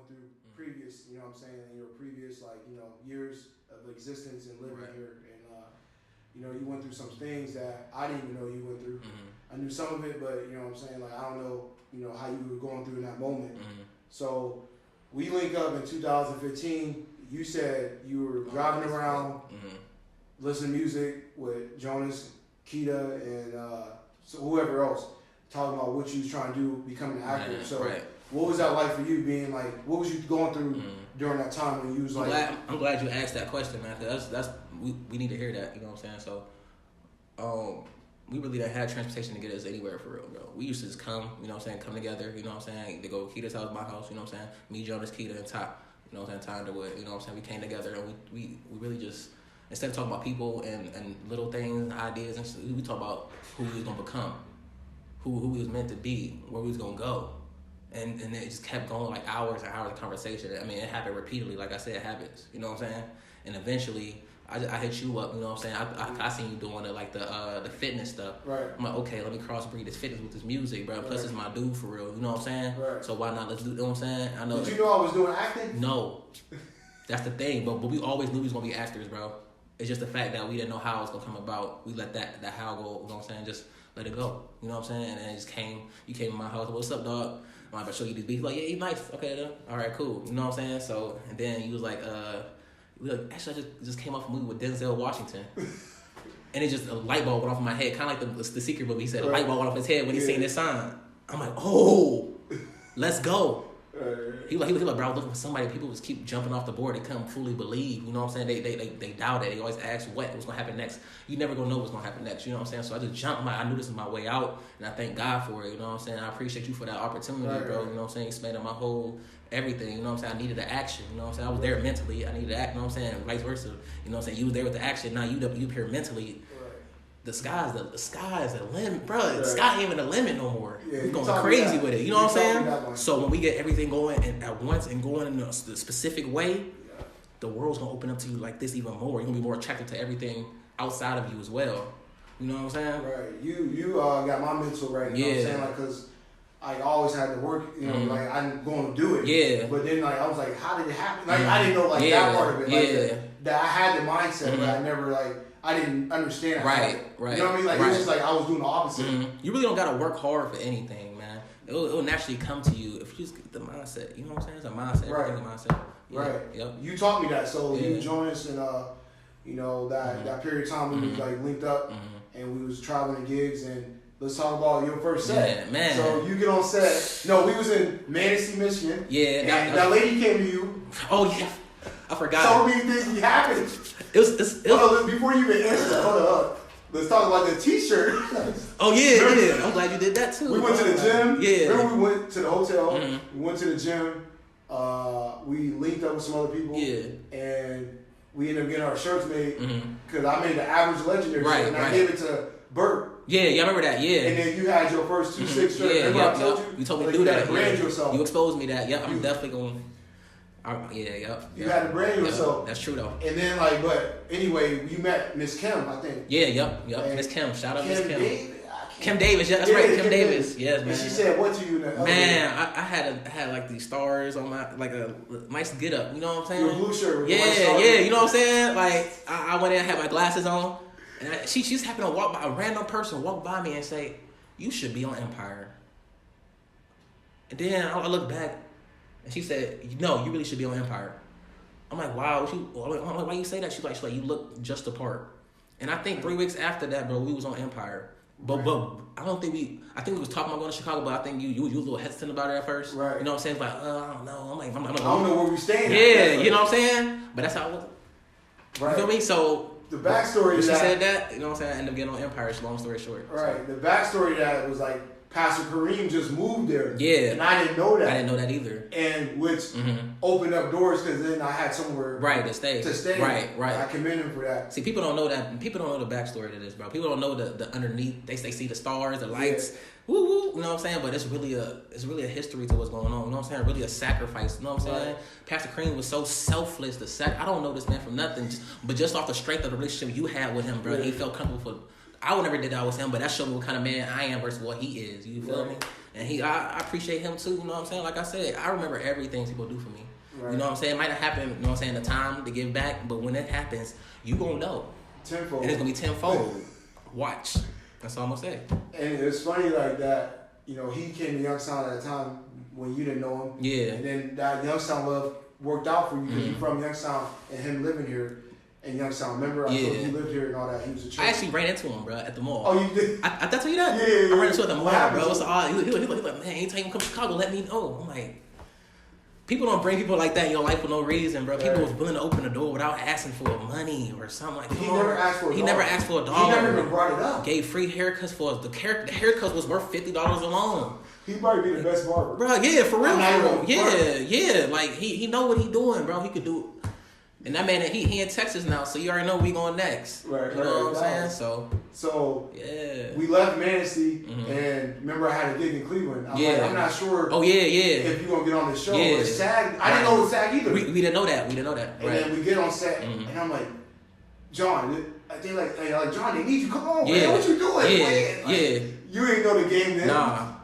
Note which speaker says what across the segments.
Speaker 1: through previous, you know what I'm saying, in your previous, like, you know, years of existence and living here. And, you know, you went through some things that I didn't even know you went through. I knew some of it, but, you know what I'm saying, like, I don't know, you know, how you were going through in that moment. So we link up in 2015. You said you were driving around, listening to music with Jonas, Keita, and so whoever else, talking about what you was trying to do, becoming an actor. What was that like for you being like, what was you going through during that time when you was like...
Speaker 2: I'm glad you asked that question, man, because we need to hear that, you know what I'm saying? So, we really didn't have transportation to get us anywhere for real, bro. We used to just come, you know what I'm saying, come together, you know what I'm saying, to go to Keita's house, my house, you know what I'm saying, me, Jonas, Keita, and Top, you know what I'm saying, Ty Underwood, you know what I'm saying, we came together and we really just, instead of talking about people and little things, ideas, and shit, we talk about who we was going to become, who we was meant to be, where we was going to go. And it just kept going like hours and hours of conversation. I mean, it happened repeatedly. Like I said, habits. You know what I'm saying? And eventually, I hit you up. You know what I'm saying? I seen you doing it like the fitness stuff.
Speaker 1: Right.
Speaker 2: I'm like, okay, let me crossbreed this fitness with this music, bro. Plus, it's my dude for real. You know what I'm saying?
Speaker 1: Right.
Speaker 2: So why not? Let's do. You know what I'm saying? I know.
Speaker 1: Did you know I was doing acting?
Speaker 2: No, that's the thing. But we always knew we was gonna be actors, bro. It's just the fact that we didn't know how it was gonna come about. We let that how go. You know what I'm saying? Just let it go. You know what I'm saying? And then it just came. You came to my house. What's up, dog? I'm about to show you these beats. Like, yeah, he's nice. Okay, then. All right, cool. You know what I'm saying? So, and then he was like, actually, I just came off a movie with Denzel Washington. And it just, a light bulb went off in my head. Kind of like the Secret movie. He said, a light bulb went off his head when he seen this sign. I'm like, oh, let's go. He was like, bro, I was looking for somebody. People just keep jumping off the board. They couldn't fully believe. You know what I'm saying? They doubt it. They always ask what's gonna happen next. You never gonna know what's gonna happen next. You know what I'm saying? So I just jumped. I knew this was my way out, and I thank God for it. You know what I'm saying? I appreciate you for that opportunity, bro. You know what I'm saying? Expanded my whole everything. You know what I'm saying? I needed the action. You know what I'm saying? I was there mentally. I needed to act. You know what I'm saying? Vice versa. You know what I'm saying? You was there with the action. Now you here mentally. The sky's the limit, bro. The sky ain't even the limit no more. Yeah, we're going crazy with it. You know what I'm saying? So when we get everything going at once and going in a specific way, the world's gonna open up to you like this even more. You're gonna be more attracted to everything outside of you as well. You know what I'm saying?
Speaker 1: Right. You got my mental right. You know what I'm saying? Like, cause I always had to work. You know, like I'm going to do it. Yeah. But then like I was like, how did it happen? Like I didn't know like that part of it. Like that I had the mindset, but I never like. I didn't understand.
Speaker 2: Right.
Speaker 1: You know what I mean? Like it was just like I was doing the opposite.
Speaker 2: You really don't gotta work hard for anything, man. It'll naturally come to you if you just get the mindset. You know what I'm saying? It's a mindset.
Speaker 1: Right.
Speaker 2: Everything's a mindset. Yeah.
Speaker 1: Right.
Speaker 2: Yep.
Speaker 1: You taught me that. So you, Jonas, and you know that period of time we was like linked up and we was traveling gigs and let's talk about your first set. Man. So you get on set. No, we was in Manistee, Michigan. Yeah. And that lady came to you.
Speaker 2: Oh yeah. I forgot.
Speaker 1: So many things be happening.
Speaker 2: It was
Speaker 1: before you even answer that, hold up. Let's talk about the t-shirt.
Speaker 2: Oh yeah. I'm glad you did that too.
Speaker 1: We went to the gym. Yeah. Remember we went to the hotel. We went to the gym. We linked up with some other people. Yeah. And we ended up getting our shirts made because I made the average legendary shirt and I gave it to Bert.
Speaker 2: Yeah, I remember that. Yeah.
Speaker 1: And then you had your first 2-6 shirt. Remember I told you?
Speaker 2: You told me to do that.
Speaker 1: You brand yourself.
Speaker 2: You exposed me that. Yep, I'm definitely going.
Speaker 1: You had to brand yourself.
Speaker 2: That's true though.
Speaker 1: And then but anyway, you met Miss Kim, I think.
Speaker 2: Yeah, yep. Miss Kim. Shout out Miss Kim. Kim Davis, that's right. Kim Davis. Yes, man.
Speaker 1: And she said what to you?
Speaker 2: Man, I had like these stars on my like a nice get up. You know what I'm saying?
Speaker 1: Your blue shirt. With
Speaker 2: yeah. You know what I'm saying? Like I went in, had my glasses on, and she just happened to walk by a random person walk by me and say, "You should be on Empire." And then I look back. And she said, "No, you really should be on Empire." I'm like, "Wow." I'm like, "Why you say that?" She's like, "You look just the part." And I think 3 weeks after that, bro, we was on Empire. But I don't think I think we was talking about going to Chicago, but I think you was a little hesitant about it at first. Right. You know what I'm saying? Like, I don't know. I
Speaker 1: don't know where we stand.
Speaker 2: Yeah, you know what I'm saying? But that's how it was. Right. You feel me? So
Speaker 1: the backstory
Speaker 2: is that she said that, you know what I'm saying? I ended up getting on Empire, long story short.
Speaker 1: Right. So. The backstory to that was like Pastor Kareem just moved there.
Speaker 2: Yeah.
Speaker 1: And I didn't know that.
Speaker 2: I didn't know that either.
Speaker 1: And which opened up doors because then I had somewhere
Speaker 2: to stay. Right.
Speaker 1: I commend him for that.
Speaker 2: See, people don't know that. People don't know the backstory to this, bro. People don't know the underneath. They see the stars, the lights. Yeah. Woo woo. You know what I'm saying? But it's really a history to what's going on. You know what I'm saying? Really a sacrifice. You know what I'm saying? Pastor Kareem was so selfless. I don't know this man from nothing, but just off the strength of the relationship you had with him, bro, he felt comfortable for. I would never did that with him, but that showed me what kind of man I am versus what he is. You feel me? And I appreciate him too. You know what I'm saying? Like I said, I remember everything people do for me. Right. You know what I'm saying? It might have happened. You know what I'm saying? The time to give back, but when it happens, you gonna know.
Speaker 1: Tenfold.
Speaker 2: And it's gonna be tenfold. Watch. That's all I'm gonna say.
Speaker 1: And it's funny like that. You know, he came to Youngstown at a time when you didn't know him. Yeah. And then that Youngstown love worked out for you because you're from Youngstown and him living here. In Youngstown, remember? I told you he lived here and all that. He was a church.
Speaker 2: I actually ran into him, bro, at the mall.
Speaker 1: Oh, you did?
Speaker 2: I tell you that?
Speaker 1: Yeah.
Speaker 2: I ran into him at the mall, bro. It's odd. He was like, man, anytime you come to Chicago, let me know. I'm like, people don't bring people like that in your life for no reason, bro. People was willing to open the door without asking for money or something like that.
Speaker 1: He never asked for a dollar.
Speaker 2: He never asked for a dollar.
Speaker 1: He never even brought it up.
Speaker 2: Gave free haircuts for us. The haircuts was worth $50 alone.
Speaker 1: He might be the best barber.
Speaker 2: Bro, yeah, for real. Yeah. Like, he know what he doing, bro. He could do. And that man, he in Texas now, so you already know where we going next. Right. You know what I'm saying? So yeah. We left Manistee, and remember I had a gig in Cleveland. I'm not sure. Oh, yeah.
Speaker 1: If you're going to get on this show. Yeah. But SAG, I didn't know it was SAG either.
Speaker 2: We didn't know that.
Speaker 1: And then we get on set, and I'm like, John, they like John, they need you. Come on, man. What you doing? You ain't know the game then. Nah.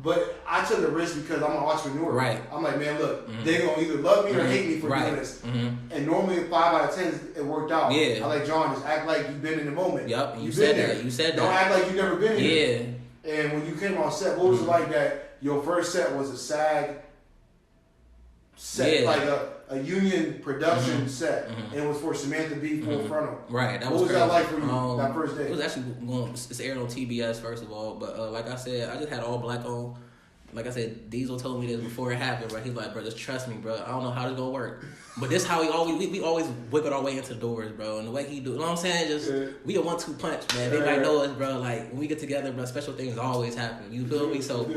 Speaker 1: But I took a risk because I'm an entrepreneur. Right. I'm like, man, look, they're going to either love me or hate me for doing this. And normally 5 out of 10, it worked out. Yeah. I like, John, just act like you've been in the moment.
Speaker 2: Yep, you said that. You said that.
Speaker 1: Don't act like you've never been here. Yeah. And when you came on set, what was it like that your first set was a SAG set, like a union production set, and it was for Samantha B. Full Frontal. Right.
Speaker 2: That
Speaker 1: what was
Speaker 2: crazy.
Speaker 1: that like for you that first day?
Speaker 2: It was actually it's aired on TBS first of all, but like I said, I just had all black on. Like I said, Diesel told me this before it happened, right? He's like, bro, just trust me, bro. I don't know how this gonna work, but this how we always wiggle our way into the doors, bro. And the way he do, you know what I'm saying? Just we a 1-2 punch, man. Everybody know us, bro. Like when we get together, bro, special things always happen. You feel me? So.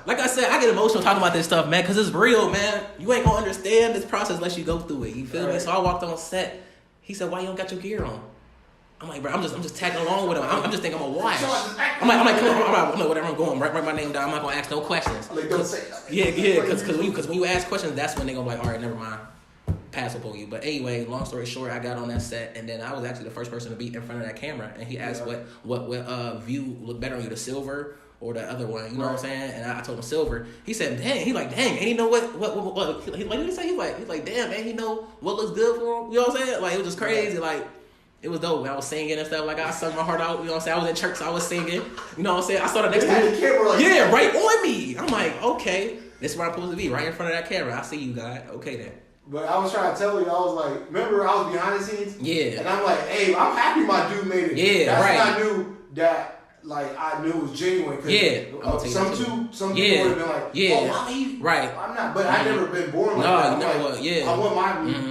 Speaker 2: Like I said, I get emotional talking about this stuff, man, because it's real, man. You ain't gonna understand this process unless you go through it. You feel me? So I walked on set. He said, "Why you don't got your gear on?" I'm like, bro, I'm just tagging along with him. I'm just thinking I'm gonna watch. I'm like, come on, I'm like, whatever I'm going, write my name down. I'm not gonna ask no questions.
Speaker 1: Like, don't say nothing.
Speaker 2: Yeah, because when you ask questions, that's when they gonna be like, all right, never mind, pass up on you. But anyway, long story short, I got on that set, and then I was actually the first person to be in front of that camera, and he asked what view looked better on you, the silver or the other one, you know what I'm saying? And I told him silver. He said, dang, and he know what he like, what did he say? He's like, damn, man, he know what looks good for him. You know what I'm saying? Like, it was just crazy. Like, it was dope. I was singing and stuff. Like, I sung my heart out. You know what I'm saying? I was in church, so I was singing. You know what I'm saying? I saw the next time. Right on me. I'm like, okay, this is where I'm supposed to be, right in front of that camera. I see you, guy. Okay, then.
Speaker 1: But I was trying to tell you, I was like, remember I was behind the scenes?
Speaker 2: Yeah.
Speaker 1: And I'm like, hey, I'm happy my dude made it.
Speaker 2: Yeah,
Speaker 1: That's when I knew that. Like, I knew it was genuine. Some people would have been like, oh, mommy.
Speaker 2: Right.
Speaker 1: I'm not, but I never been born like that.
Speaker 2: No, you never was. Yeah.
Speaker 1: I want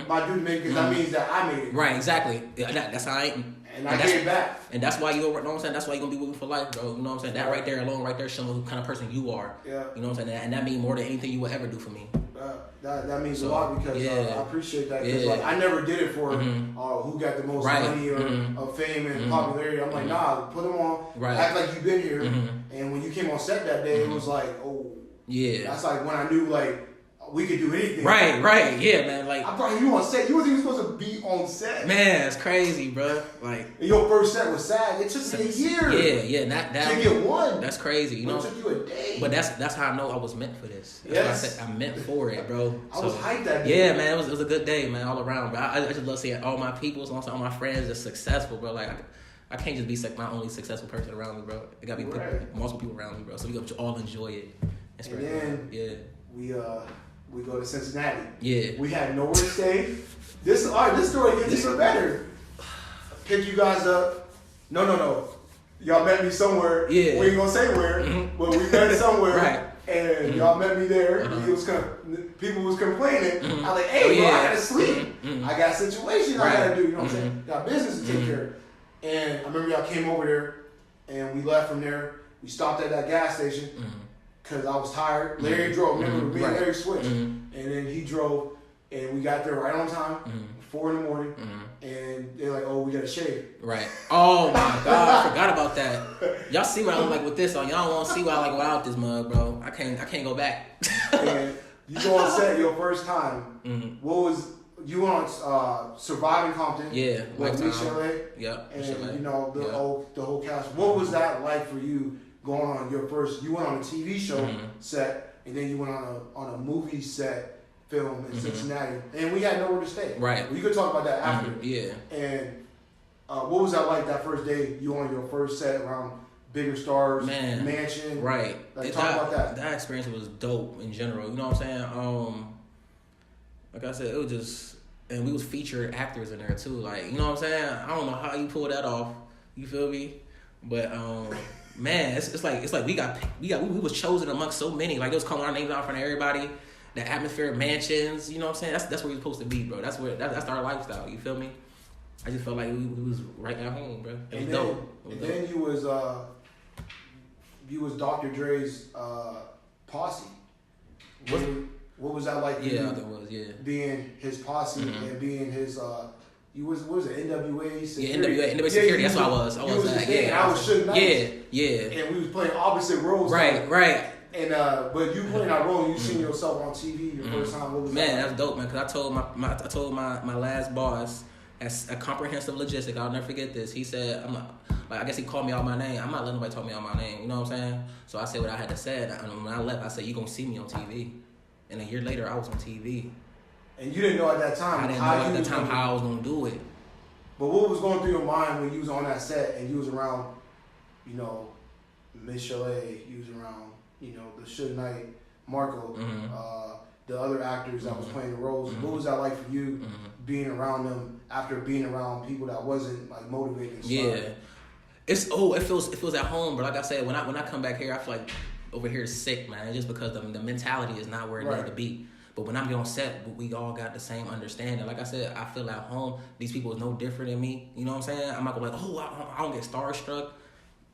Speaker 1: my dude to make it because that means that I made it.
Speaker 2: Right, exactly. That's how I ain't.
Speaker 1: And I gave back.
Speaker 2: And that's why you know what I'm saying? That's why you're going to be with me for life, bro. You know what I'm saying? That right there alone, right there, showing what kind of person you are. Yeah. You know what I'm saying? And that means more than anything you will ever do for me.
Speaker 1: That means a lot because I appreciate that. Because like, I never did it for who got the most money or fame and popularity. I'm like, nah, put them on. Right. Act like you've been here. And when you came on set that day, it was like, oh. Yeah. That's like when I knew, like, we could do anything.
Speaker 2: Right. Yeah, man. Like,
Speaker 1: I brought you on set. You wasn't even supposed to be on set.
Speaker 2: Man, it's crazy, bro. Like,
Speaker 1: and your first set was SAG. It took me a year.
Speaker 2: Yeah. That
Speaker 1: to get one.
Speaker 2: That's crazy. You know,
Speaker 1: it took you a day.
Speaker 2: But that's how I know I was meant for this. That's what I said. I'm meant for it, bro.
Speaker 1: I was hyped that day.
Speaker 2: Yeah, man. It was a good day, man, all around. But I just love seeing all my people, all my friends are successful, bro. Like, I can't just be my only successful person around me, bro. It got to be multiple people around me, bro. So we got to all enjoy it.
Speaker 1: And then we go to Cincinnati.
Speaker 2: Yeah.
Speaker 1: We had nowhere to stay. This story gets even better. Pick you guys up. No. Y'all met me somewhere. Yeah. We ain't gonna say where, but we met somewhere. Right. And y'all met me there. People was complaining. I like, hey, bro, I gotta sleep. I got a situation I gotta do. You know what I'm saying? Got business to take care of. And I remember y'all came over there, and we left from there. We stopped at that gas station. Because I was tired. Larry drove. Remember, me and Larry switched. And then he drove, and we got there right on time, 4 a.m. And they're like, oh, we got to shave.
Speaker 2: Right. Oh, my God. I forgot about that. Y'all see what I look like with this on. Y'all don't want to see what I like without this mug, bro. I can't go back.
Speaker 1: And you go on set your first time. What was you went on Surviving Compton.
Speaker 2: Yeah,
Speaker 1: with Musetell.
Speaker 2: Yep.
Speaker 1: And you know the whole cast. What was that like for you going on your first? You went on a TV show set, and then you went on a movie set film in Cincinnati, and we had nowhere to stay.
Speaker 2: Right.
Speaker 1: We could talk about that after.
Speaker 2: Yeah.
Speaker 1: And what was that like that first day you on your first set around bigger stars, mansion?
Speaker 2: Right.
Speaker 1: Like, talk about that.
Speaker 2: That experience was dope in general. You know what I'm saying? Like I said, it was just, and we was featured actors in there too. Like, you know what I'm saying? I don't know how you pull that off. You feel me? But man, it's like we was chosen amongst so many. Like, it was calling our names out in front of everybody. The atmosphere, mansions. You know what I'm saying? That's where we're supposed to be, bro. That's our lifestyle. You feel me? I just felt like we was right at home, bro. It was dope.
Speaker 1: Then you was Dr. Dre's posse. What was that like for you? Being his posse and being his what was it, NWA security?
Speaker 2: Yeah, NWA security, that's what I was. I was that,
Speaker 1: and I was Suge Knight.
Speaker 2: Yeah.
Speaker 1: And we was playing opposite roles.
Speaker 2: Right.
Speaker 1: And but you playing that role, and you seen yourself on TV your first time. What was that?
Speaker 2: That's dope, man. Because I told my last boss, as a comprehensive logistic, I'll never forget this. He said, I guess he called me out my name. I'm not letting nobody talk me out my name. You know what I'm saying? So I said what I had to say. And when I left, I said, you gonna see me on TV. And a year later, I was on TV.
Speaker 1: And you didn't know at that time.
Speaker 2: I didn't know at the time how I was gonna do it.
Speaker 1: But what was going through your mind when you was on that set and you was around, you know, Miss Chalet, you was around, you know, the Suge Knight, Marco, the other actors that was playing the roles. What was that like for you being around them after being around people that wasn't like motivated?
Speaker 2: It feels at home, but like I said, when I come back here, I feel like over here is sick, man. It's just because the mentality is not where it needs to be. But when I'm on set, we all got the same understanding. Like I said, I feel at home. These people is no different than me. You know what I'm saying? I'm not gonna be like, I don't get starstruck.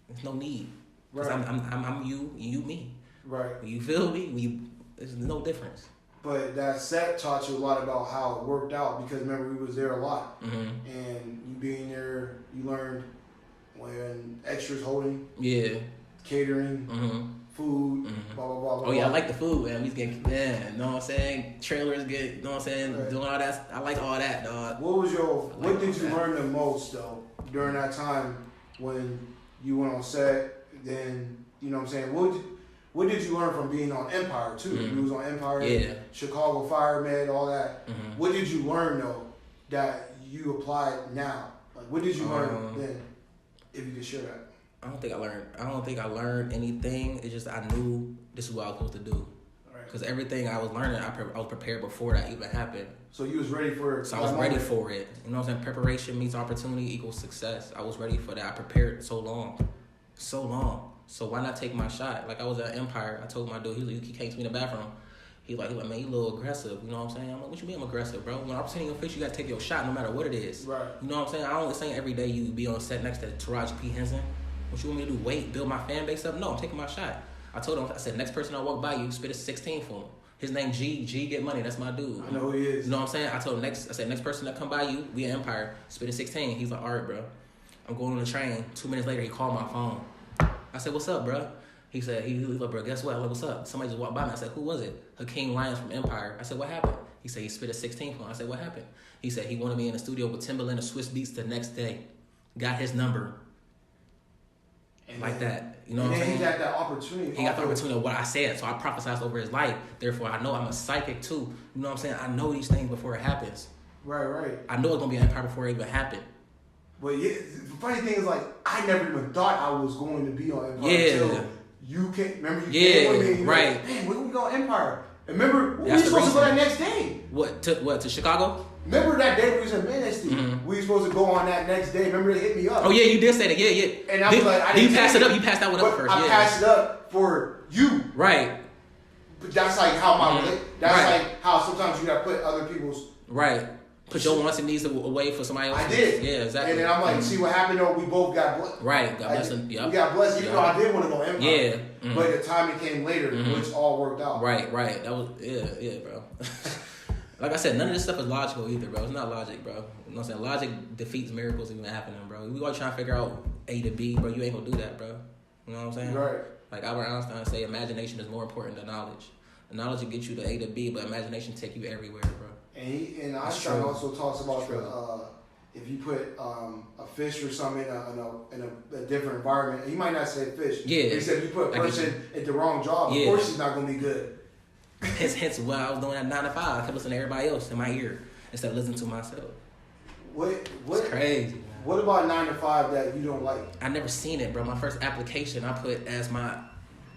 Speaker 2: There's no need. Because I'm you, you me.
Speaker 1: Right.
Speaker 2: You feel me? There's no difference.
Speaker 1: But that set taught you a lot about how it worked out, because remember, we was there a lot. And you being there, you learned when extras holding. Yeah. Catering. Food, blah, blah, blah, blah.
Speaker 2: Oh, yeah, I like the food, man. We getting, you know what I'm saying? Trailers get, you know what I'm saying? Right. Doing all that. I like all that, dog.
Speaker 1: What did you learn the most, though, during that time when you went on set? Then, you know what I'm saying? What did you learn from being on Empire, too? You was on Empire, Chicago Fire Med, all that. What did you learn, though, that you applied now? Like, what did you learn then, if you could share that?
Speaker 2: I don't think I learned anything. It's just I knew this is what I was supposed to do. Because everything I was learning, I was prepared before that even happened.
Speaker 1: So you was ready for it.
Speaker 2: So I was ready for it. You know what I'm saying? Preparation meets opportunity equals success. I was ready for that. I prepared so long. So why not take my shot? Like, I was at Empire. I told my dude, he came to me in the bathroom. He's like, man, you a little aggressive. You know what I'm saying? I'm like, what you mean I'm aggressive, bro? When opportunity in your face, you got to take your shot no matter what it is.
Speaker 1: Right.
Speaker 2: You know what I'm saying? I don't say every day you be on set next to Taraji P. Henson. What you want me to do? Wait, build my fan base up? No, I'm taking my shot. I told him, I said, next person I walk by you, spit a 16 for him. His name G get money. That's my dude.
Speaker 1: I know who he is.
Speaker 2: You know what I'm saying? I told him next person that come by you, we in Empire, spit a 16. He's like, all right, bro. I'm going on the train. 2 minutes later, he called my phone. I said, what's up, bro? He said, he like, bro, guess what? I like, what's up? Somebody just walked by me. I said, who was it? Hakeem Lyons from Empire. I said, what happened? He said, he spit a 16 for him. I said, what happened? He said, he wanted me in the studio with Timbaland and Swiss Beats the next day. Got his number. And like that. You know what I'm saying?
Speaker 1: He got that opportunity.
Speaker 2: He got the opportunity of what I said. So I prophesized over his life. Therefore, I know I'm a psychic too. You know what I'm saying? I know these things before it happens.
Speaker 1: Right.
Speaker 2: I know it's going to be an Empire before it even happened.
Speaker 1: But yeah, the funny thing is, like, I never even thought I was going to be on Empire until you came. Remember, you came with me and you were like, man, when we go on Empire? And remember, we were supposed to go that next day.
Speaker 2: What, to Chicago?
Speaker 1: Remember that day we was in Manistee? We were supposed to go on that next day. Remember, they hit me up.
Speaker 2: Oh, yeah, you did say that. Yeah.
Speaker 1: And I was like, I didn't.
Speaker 2: You passed it up. You passed that one up first.
Speaker 1: I passed it up for you.
Speaker 2: Right.
Speaker 1: But that's like how like how sometimes you got to put other people's.
Speaker 2: Right. Put your wants and needs away for somebody else.
Speaker 1: I did.
Speaker 2: Yeah, exactly.
Speaker 1: And then I'm like, see what happened though? We both got blessed.
Speaker 2: Right. God bless him. Yep.
Speaker 1: We got blessed, even though I did want to go Empire.
Speaker 2: Yeah.
Speaker 1: But the timing came later, which all worked out.
Speaker 2: Right. That was, yeah, bro. Like I said, none of this stuff is logical either, bro. It's not logic, bro. You know what I'm saying? Logic defeats miracles even happening, bro. We always trying to figure out A to B, bro. You ain't gonna do that, bro. You know what I'm saying?
Speaker 1: Right.
Speaker 2: Like Albert Einstein say, imagination is more important than knowledge. The knowledge will get you to A to B, but imagination take you everywhere, bro.
Speaker 1: And Einstein also talks about if you put a fish or something in a different environment, he might not say fish.
Speaker 2: Yeah.
Speaker 1: But he said if you put a person at the wrong job, of course he's not going to be good.
Speaker 2: Hence why I was doing that 9 to 5. I kept listening to everybody else in my ear instead of listening to myself.
Speaker 1: It's crazy. What about 9 to 5 that you don't like?
Speaker 2: I never seen it, bro. My first application I put as my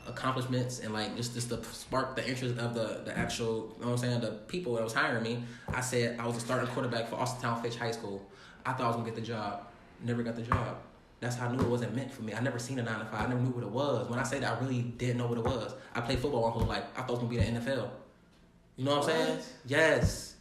Speaker 2: accomplishments and like just to spark the interest of the actual, you know what I'm saying, the people that was hiring me. I said I was a starting quarterback for Austintown Fitch High School. I thought I was gonna get the job. Never got the job. That's how I knew it wasn't meant for me. I never seen a 9 to 5. I never knew what it was. When I say that, I really didn't know what it was. I played football my whole life. I thought it was gonna be the NFL. You know what I'm saying? Yes.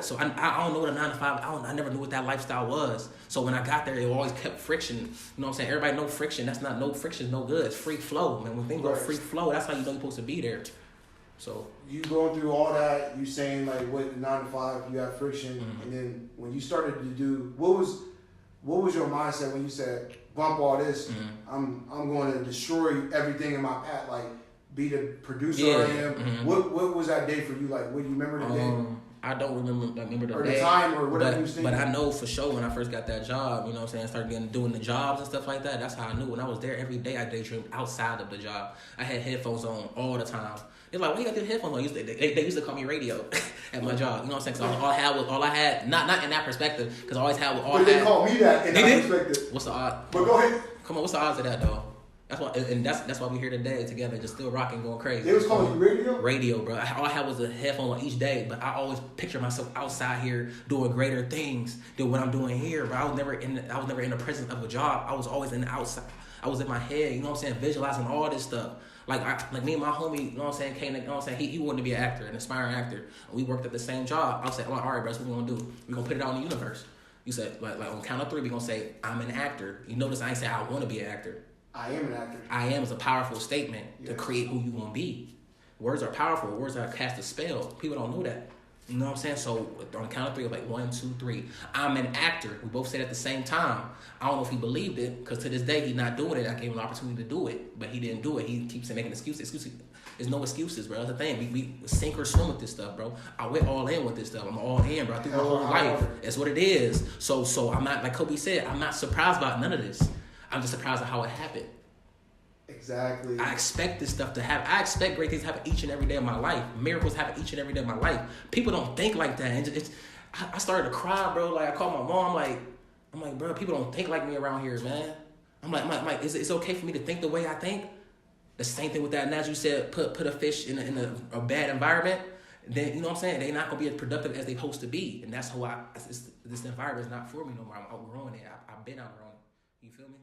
Speaker 2: So I don't know what a 9 to 5. I never knew what that lifestyle was. So when I got there, it always kept friction. You know what I'm saying? Everybody know friction. That's not no friction, no good. It's free flow, man. When things go free flow, that's how you know you're supposed to be there. So
Speaker 1: you going through all that, you saying like what 9 to 5, you have friction, and then when you started to do, what was your mindset when you said bump all this? I'm going to destroy everything in my path, like be the producer I am. What was that day for you? Like, what do you remember the day?
Speaker 2: I don't remember the
Speaker 1: or
Speaker 2: day.
Speaker 1: The time or whatever you was thinking.
Speaker 2: But I know for sure when I first got that job, you know what I'm saying, started doing the jobs and stuff like that, that's how I knew. When I was there every day, I daydreamed outside of the job. I had headphones on all the time. They're like, why you got the headphones on? They used to call me radio at my job. You know what I'm saying? Because all I had, not in that perspective, because I always had all I had.
Speaker 1: But they called me that in that perspective.
Speaker 2: What's the odds?
Speaker 1: But go ahead.
Speaker 2: Come on, what's the odds of that, though? That's why we're here today together, just still rocking, going crazy.
Speaker 1: They was calling you radio?
Speaker 2: Radio, bro. All I had was a headphone on each day, but I always picture myself outside here doing greater things than what I'm doing here. But I was never in the presence of a job. I was always in the outside. I was in my head, you know what I'm saying, visualizing all this stuff. Like me and my homie, you know what I'm saying, came to, you know what I'm saying, he wanted to be an actor, an aspiring actor. We worked at the same job. I was like, all right, bro, that's what we're gonna do. We're gonna put it out in the universe. You said, like on count of 3, we're gonna say, I'm an actor. You notice I ain't say I want to be an actor.
Speaker 1: I am an actor.
Speaker 2: I am is a powerful statement to create who you want to be. Words are powerful. Words are cast a spell. People don't know that. You know what I'm saying? So on the count of 3, like 1, 2, 3. I'm an actor. We both said at the same time. I don't know if he believed it, because to this day he's not doing it. I gave him an opportunity to do it, but he didn't do it. He keeps making excuses. There's no excuses, bro. That's the thing. We sink or swim with this stuff, bro. I went all in with this stuff. I'm all in, bro. Through my whole life. That's what it is. So I'm not, like Kobe said, I'm not surprised about none of this. I'm just surprised at how it happened.
Speaker 1: Exactly.
Speaker 2: I expect this stuff to happen. I expect great things to happen each and every day of my life. Miracles happen each and every day of my life. People don't think like that. And I started to cry, bro. Like, I called my mom. I'm like, bro, people don't think like me around here, man. I'm like, it's okay for me to think the way I think? The same thing with that. And as you said, put a fish in a bad environment, then, you know what I'm saying, they're not going to be as productive as they're supposed to be. And that's how this environment is not for me no more. I'm outgrowing it. I've been outgrowing it. You feel me?